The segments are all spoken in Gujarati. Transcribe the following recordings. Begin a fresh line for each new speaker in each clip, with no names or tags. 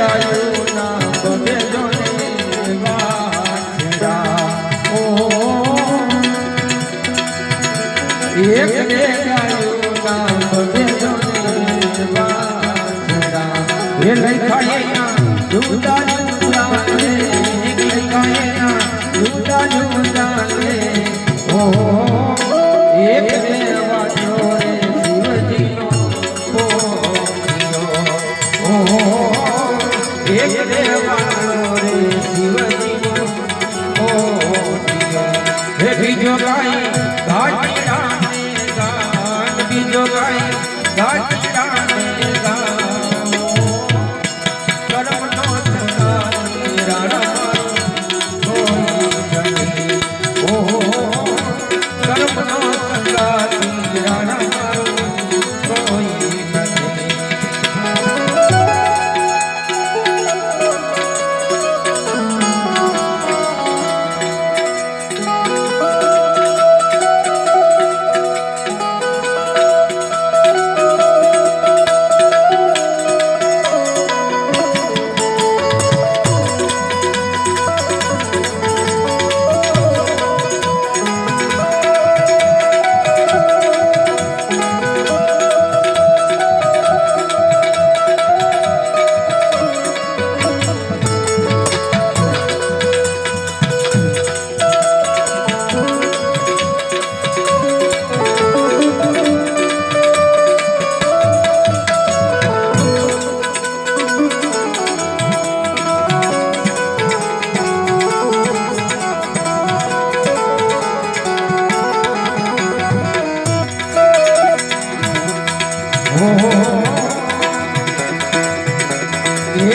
ગાયું ના બબે જોને વાછડા ઓ એક બે ગાયું ના બબે જોને વાછડા એ લખાય ના જુદા જુદા રે એક લખાય ના જુદા જુદા રે ઓ એક બે વાછડો રે શિવજીનો એક દેવાળો રે શિવજીનો હે બીજો ગાય ઘાટી રામે ગાન બીજો ગાય ઘાટી રામે ગાન કર્મનો સંગાતી રાણા કોઈ જની કર્મનો સંગાતી રાણા કોઈ નથી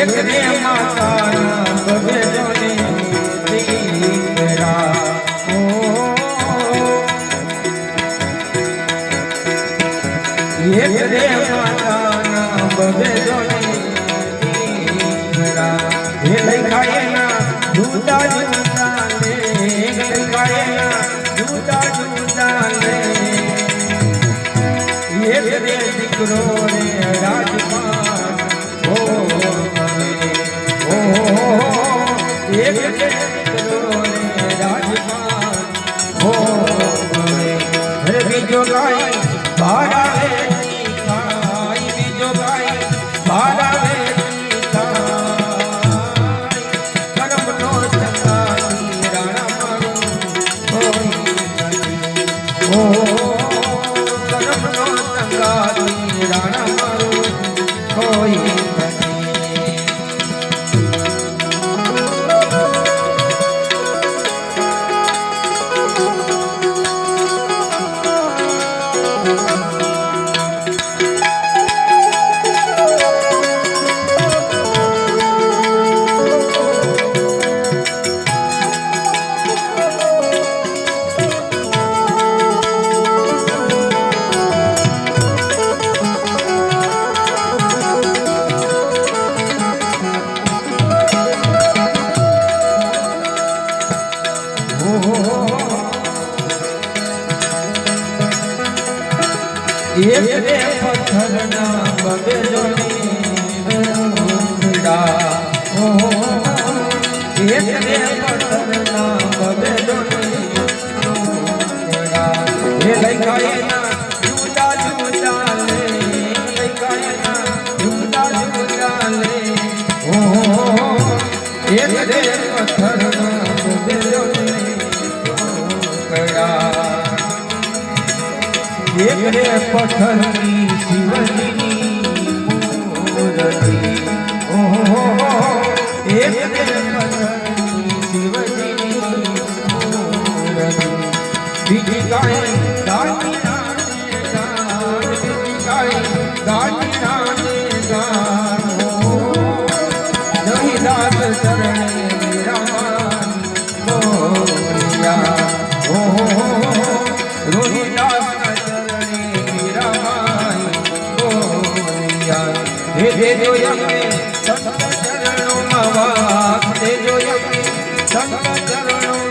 એક ને માતાના બબે જોને દીકરા એક ને માતાના બબે જોને દીકરા એ લખાય ના જુદા જુદા લે લખાય ના જુદા જુદા લે એક રે દીકરો રે રાજપાલ એક દીકરો રે રાજપાલ હો હરે બીજો ગાય ભાડાવે ખાય બીજો ગાય ભાડાવે ખાય કર્મનો સંગાતી રાણા મારું કોઈ નથી ઓ કર્મનો સંગાતી રાણા મારું કોઈ નથી એક રે પથ્થરના બબે જોને ઊંડા એક રે પથ્થરના બબે જોને ઊંડા એ લખાય ના જુદા જુદા લે લખાય ના જુદા જુદા લે એક રે પથ્થરના બબે જોને ઊંડા એક રે પથ્થરની શિવજીની મૂર્તિ એક રે પથ્થરની શિવજીની મૂર્તિ બીજી ગાય ગાતી નાને ગાન બીજી ગાય ગાતી નાને ગાન નહીં દાસ ચરણે વિરામાન ગોરિયા રોહિદાસ દેજો યમને સંત ચરણોમાં વાસ દેજો યમને સંત ચરણોમાં